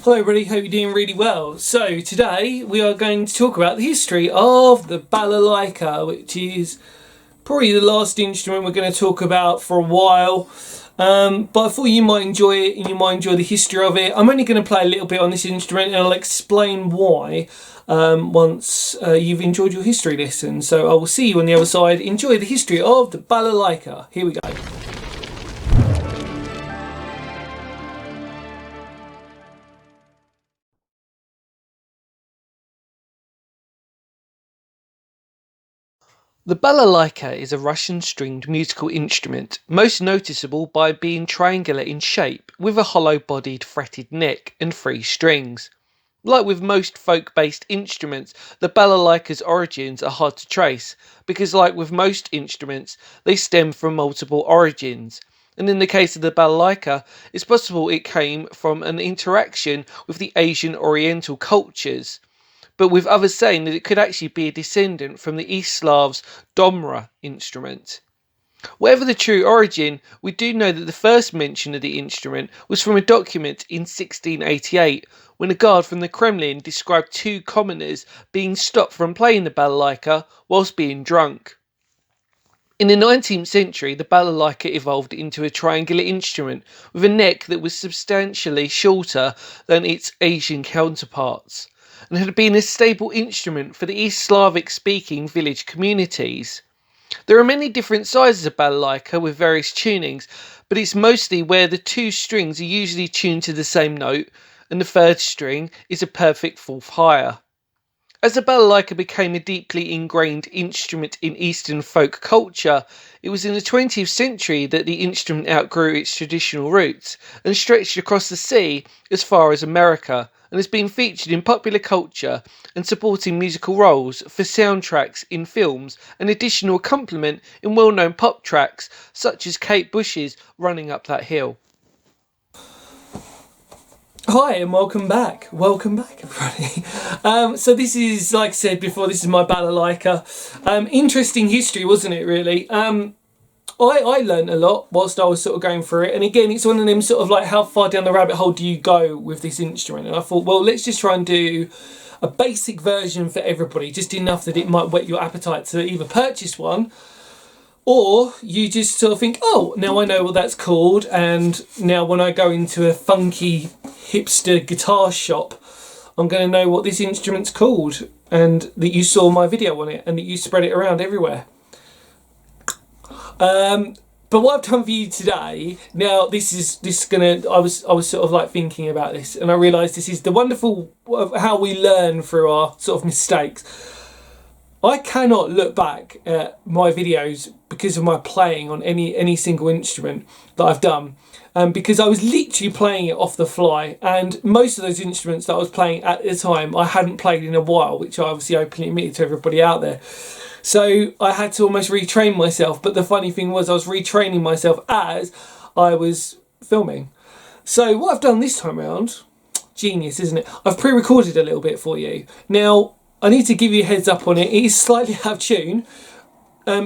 Hello everybody, hope you're doing really well. So today we are going to talk about the history of the balalaika, which is probably the last instrument we're going to talk about for a while. But I thought you might enjoy it and you might enjoy the history of it. I'm only going to play a little bit on this instrument and I'll explain why once you've enjoyed your history lesson. So I will see you on the other side. Enjoy the history of the balalaika. Here we go. The balalaika is a Russian stringed musical instrument, most noticeable by being triangular in shape, with a hollow-bodied fretted neck and 3 strings. Like with most folk-based instruments, the balalaika's origins are hard to trace, because like with most instruments, they stem from multiple origins. And in the case of the balalaika, it's possible it came from an interaction with the Asian Oriental cultures, but with others saying that it could actually be a descendant from the East Slavs' domra instrument. Whatever the true origin, we do know that the first mention of the instrument was from a document in 1688, when a guard from the Kremlin described 2 commoners being stopped from playing the balalaika whilst being drunk. In the 19th century, the balalaika evolved into a triangular instrument with a neck that was substantially shorter than its Asian counterparts, and had been a staple instrument for the East Slavic-speaking village communities. There are many different sizes of balalaika with various tunings, but it's mostly where the 2 strings are usually tuned to the same note, and the 3rd string is a perfect 4th higher. As the balalaika became a deeply ingrained instrument in Eastern folk culture, it was in the 20th century that the instrument outgrew its traditional roots and stretched across the sea as far as America, and has been featured in popular culture and supporting musical roles for soundtracks in films and additional accompaniment in well-known pop tracks such as Kate Bush's Running Up That Hill. Hi and welcome back everybody. So this is, like I said before, this is my balalaika. Interesting history, wasn't it, really? I learned a lot whilst I was sort of going through it, and again it's one of them sort of like, how far down the rabbit hole do you go with this instrument? And I thought, well, let's just try and do a basic version for everybody, just enough that it might whet your appetite to either purchase one, or you just sort of think, oh, now I know what that's called, and now when I go into a funky hipster guitar shop, I'm going to know what this instrument's called, and that you saw my video on it and that you spread it around everywhere. But what I've done for you today, now this is gonna, I was sort of like thinking about this, and I realised this is the wonderful of how we learn through our sort of mistakes. I cannot look back at my videos because of my playing on any single instrument that I've done, because I was literally playing it off the fly, and most of those instruments that I was playing at the time I hadn't played in a while, which I obviously openly admitted to everybody out there. So I had to almost retrain myself, but the funny thing was I was retraining myself as I was filming. So what I've done this time around, genius, isn't it? I've pre-recorded a little bit for you. Now, I need to give you a heads up on it. It is slightly out of tune,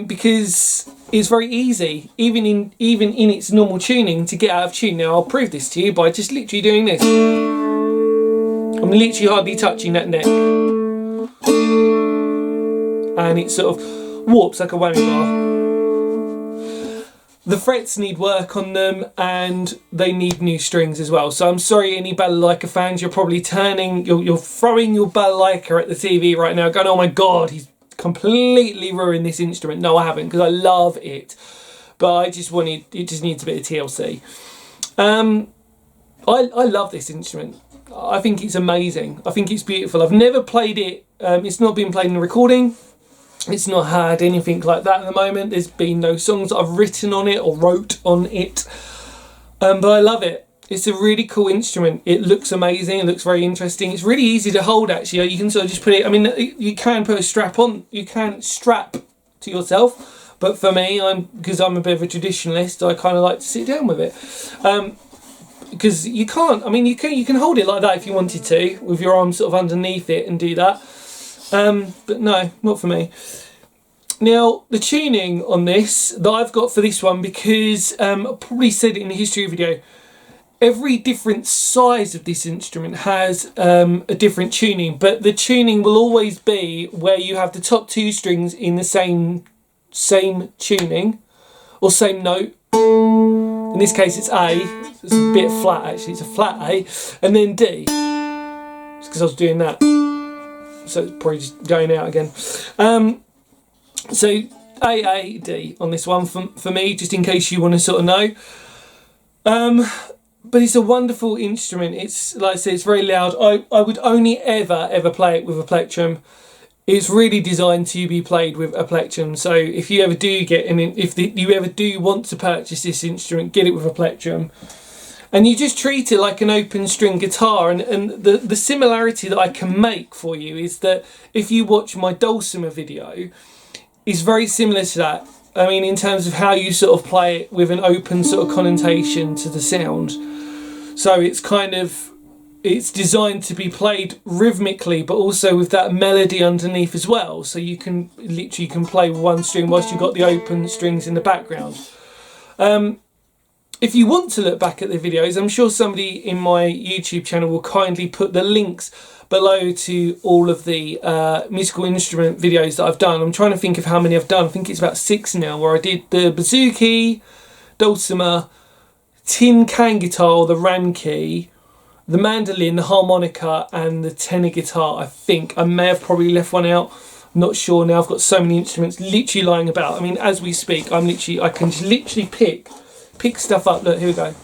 because it's very easy, even in its normal tuning, to get out of tune. Now, I'll prove this to you by just literally doing this. I'm literally hardly touching that neck. And it sort of warps like a whammy bar. The frets need work on them, and they need new strings as well. So I'm sorry, any balalaika fans, you're probably you're throwing your balalaika at the TV right now, going, oh my god, he's completely ruined this instrument. No, I haven't, because I love it, but it just needs a bit of TLC. I love this instrument. I think it's amazing. I think it's beautiful. I've never played it. It's not been played in a recording. It's not had anything like that at the moment. There's been no songs that I've written on it or wrote on it. But I love it. It's a really cool instrument. It looks amazing. It looks very interesting. It's really easy to hold, actually. You can sort of just put it, I mean, you can put a strap on. You can strap to yourself. But for me, because I'm a bit of a traditionalist, I kind of like to sit down with it. Because you can't, I mean, you can hold it like that if you wanted to, with your arms sort of underneath it and do that. But no, not for me. Now, the tuning on this that I've got for this one, because I probably said it in the history video, every different size of this instrument has a different tuning, but the tuning will always be where you have the top two strings in the same tuning or same note. In this case it's A, it's a bit flat actually, it's a flat A, and then D. It's because I was doing that, so it's probably just going out again. So A, D on this one for me, just in case you want to sort of know. But it's a wonderful instrument. It's, like I said, it's very loud. I would only ever play it with a plectrum. It's really designed to be played with a plectrum. So if you ever do get you ever do want to purchase this instrument, get it with a plectrum. And you just treat it like an open string guitar. And the similarity that I can make for you is that if you watch my dulcimer video, it's very similar to that. I mean, in terms of how you sort of play it with an open sort of connotation to the sound. So it's designed to be played rhythmically, but also with that melody underneath as well. So you can literally play with one string whilst you've got the open strings in the background. If you want to look back at the videos, I'm sure somebody in my YouTube channel will kindly put the links below to all of the musical instrument videos that I've done. I'm trying to think of how many I've done. I think it's about 6 now, where I did the bouzouki, dulcimer, tin can guitar, the ramkey, the mandolin, the harmonica, and the tenor guitar. I think I may have probably left one out. I'm not sure now. I've got so many instruments literally lying about. I mean, as we speak, I can just literally pick stuff up. Look, here we go.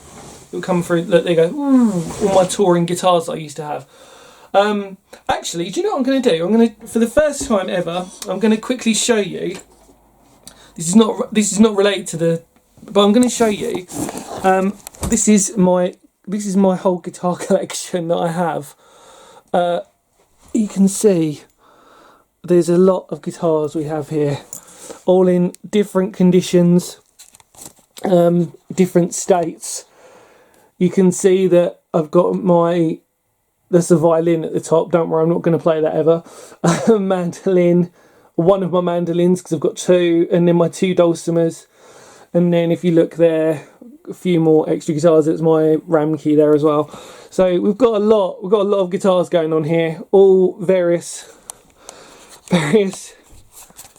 It'll come through. Look, there you go. Ooh, all my touring guitars that I used to have. Actually, do you know what I'm going to do? I'm going to, for the first time ever, I'm going to quickly show you. This is not related to the, but I'm going to show you. This is my whole guitar collection that I have. You can see there's a lot of guitars we have here, all in different conditions, different states. You can see that I've got that's a violin at the top. Don't worry, I'm not going to play that ever. Mandolin, one of my mandolins, because I've got 2, and then my 2 dulcimers. And then if you look there, a few more extra guitars. It's my ramkey there as well. So we've got a lot of guitars going on here, all various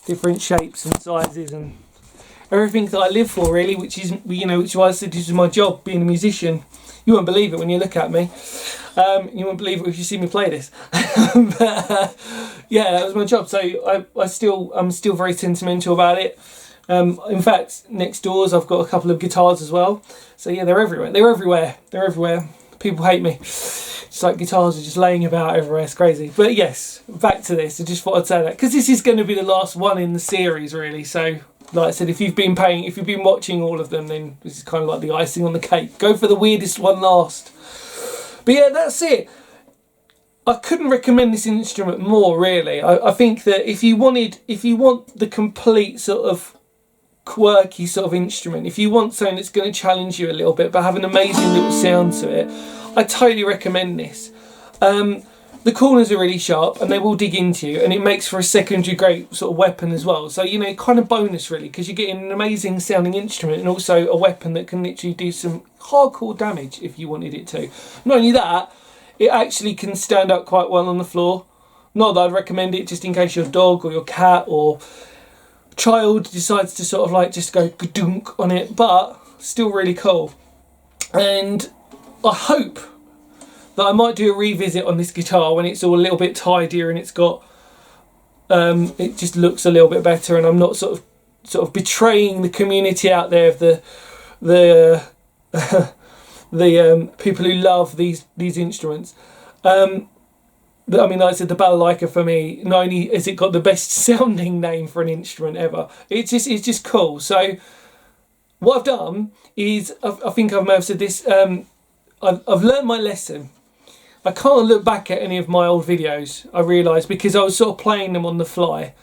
different shapes and sizes and everything that I live for, really, which is, you know, which is why I said this is my job, being a musician. You won't believe it when you look at me. You won't believe it if you see me play this. But, yeah, that was my job. So I'm still very sentimental about it. In fact, next doors I've got a couple of guitars as well. So yeah, they're everywhere. People hate me. It's like guitars are just laying about everywhere. It's crazy. But yes, back to this. I just thought I'd say that, because this is going to be the last one in the series, really. So like I said, if you've been watching all of them, then this is kind of like the icing on the cake. Go for the weirdest one last. But yeah, that's it. I couldn't recommend this instrument more, really. I think that if you want the complete sort of quirky sort of instrument, if you want something that's going to challenge you a little bit but have an amazing little sound to it, I totally recommend this. The corners are really sharp and they will dig into you, and it makes for a secondary great sort of weapon as well. So, you know, kind of bonus really, because you're getting an amazing sounding instrument and also a weapon that can literally do some hardcore damage if you wanted it to. Not only that, it actually can stand up quite well on the floor. Not that I'd recommend it, just in case your dog or your cat or child decides to sort of like just go gadunk on it, but still really cool. And I hope that I might do a revisit on this guitar when it's all a little bit tidier and it's got it just looks a little bit better, and I'm not sort of betraying the community out there of the people who love these instruments. I mean, like I said, the Balalaika for me, not only has it got the best sounding name for an instrument ever, it's just cool. So what I've done is, I think I may have said this, I've learned my lesson. I can't look back at any of my old videos, I realised, because I was sort of playing them on the fly.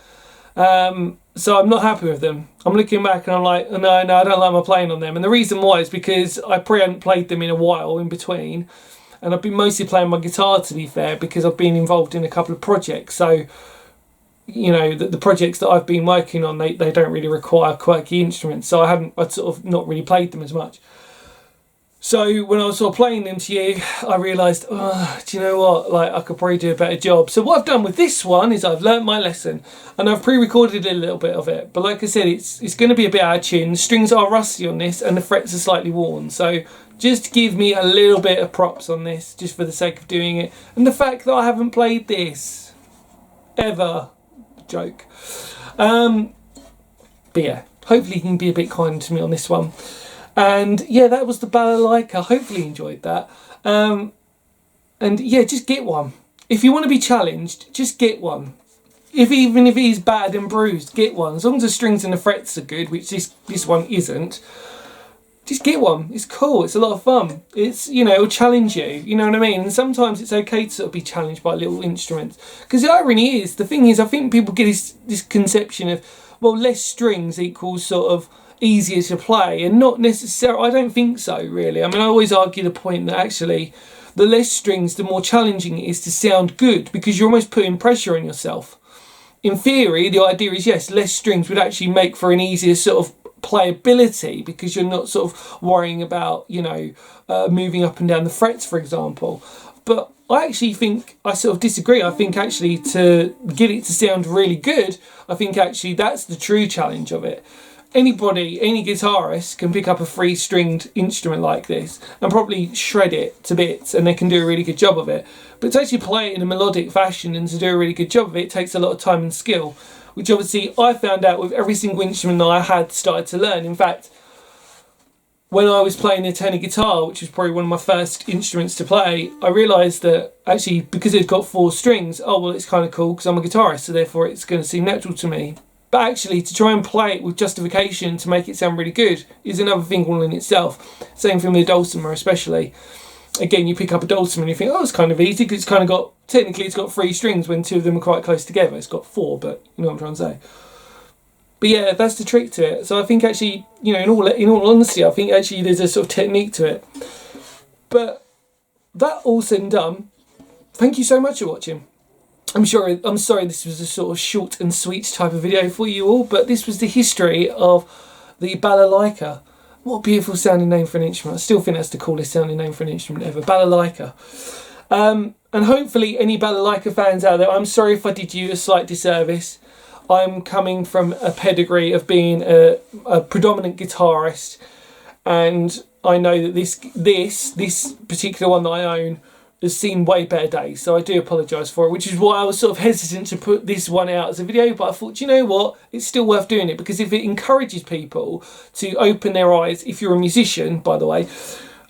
So I'm not happy with them. I'm looking back and I'm like, no, I don't like my playing on them. And the reason why is because I probably hadn't played them in a while in between. And I've been mostly playing my guitar, to be fair, because I've been involved in a couple of projects. So, you know, the projects that I've been working on, they don't really require quirky instruments. So I'd sort of not really played them as much. So when I was sort of playing them to you, I realised, oh, do you know what? Like, I could probably do a better job. So what I've done with this one is I've learnt my lesson, and I've pre-recorded a little bit of it. But like I said, it's going to be a bit out of tune. The strings are rusty on this, and the frets are slightly worn. So just give me a little bit of props on this, just for the sake of doing it, and the fact that I haven't played this ever. Joke. But yeah, hopefully you can be a bit kind to me on this one. And yeah, that was the Balalaika. Hopefully you enjoyed that. And yeah, just get one. If you want to be challenged, just get one. Even if he's battered and bruised, get one. As long as the strings and the frets are good, which this one isn't, just get one. It's cool. It's a lot of fun. It's, you know, it'll challenge you. You know what I mean? And sometimes it's okay to sort of be challenged by little instruments. Because the irony is, the thing is, I think people get this conception of, well, less strings equals sort of easier to play, and not necessarily. I don't think so, really. I mean, I always argue the point that actually the less strings, the more challenging it is to sound good, because you're almost putting pressure on yourself. In theory, the idea is, yes, less strings would actually make for an easier sort of playability, because you're not sort of worrying about, you know, moving up and down the frets, for example. But I actually think I sort of disagree. I think actually to get it to sound really good, I think actually that's the true challenge of it. Anybody, any guitarist can pick up a 3-stringed instrument like this and probably shred it to bits, and they can do a really good job of it. But to actually play it in a melodic fashion and to do a really good job of it, it takes a lot of time and skill, which obviously I found out with every single instrument that I had started to learn. In fact, when I was playing the tenor guitar, which was probably one of my first instruments to play, I realised that actually, because it's got 4 strings, oh well, it's kind of cool because I'm a guitarist, so therefore it's going to seem natural to me. But actually, to try and play it with justification to make it sound really good is another thing all in itself. Same thing with a dulcimer, especially. Again, you pick up a dulcimer and you think, oh, it's kind of easy because it's kind of got, technically it's got 3 strings when 2 of them are quite close together. It's got 4, but you know what I'm trying to say. But yeah, that's the trick to it. So I think actually, you know, in all honesty, I think actually there's a sort of technique to it. But that all said and done, thank you so much for watching. I'm sorry this was a sort of short and sweet type of video for you all, but this was the history of the Balalaika. What a beautiful sounding name for an instrument. I still think that's the coolest sounding name for an instrument ever, Balalaika. And hopefully any Balalaika fans out there, I'm sorry if I did you a slight disservice. I'm coming from a pedigree of being a predominant guitarist, and I know that this particular one that I own has seen way better days, so I do apologise for it, which is why I was sort of hesitant to put this one out as a video, but I thought, you know what, it's still worth doing it, because if it encourages people to open their eyes, if you're a musician, by the way,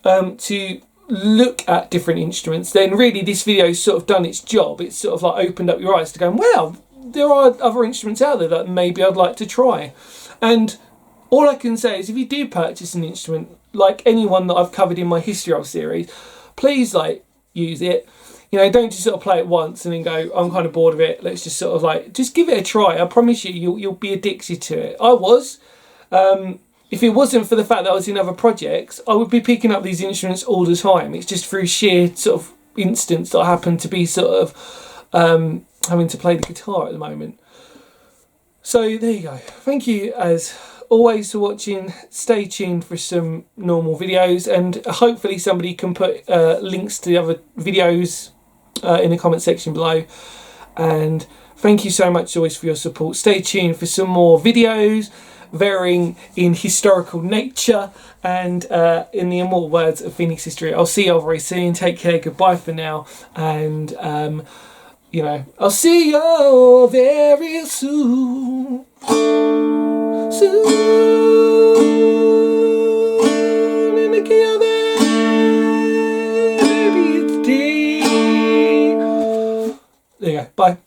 to look at different instruments, then really this video's sort of done its job. It's sort of like opened up your eyes to go, wow, there are other instruments out there that maybe I'd like to try. And all I can say is, if you do purchase an instrument, like anyone that I've covered in my History of series, please, like, use it. You know, don't just sort of play it once and then go, I'm kind of bored of it, let's just sort of like, just give it a try. I promise you, you'll be addicted to it. I was. If it wasn't for the fact that I was in other projects, I would be picking up these instruments all the time. It's just through sheer sort of instance that I happen to be sort of having to play the guitar at the moment. So there you go. Thank you as always for watching. Stay tuned for some normal videos, and hopefully somebody can put links to the other videos in the comment section below. And thank you so much always for your support. Stay tuned for some more videos varying in historical nature and in the immortal words of Phoenix history. I'll see you all very soon. Take care. Goodbye for now. And you know, I'll see you very soon. Soon in the key of it, maybe it's D. There you go. Bye.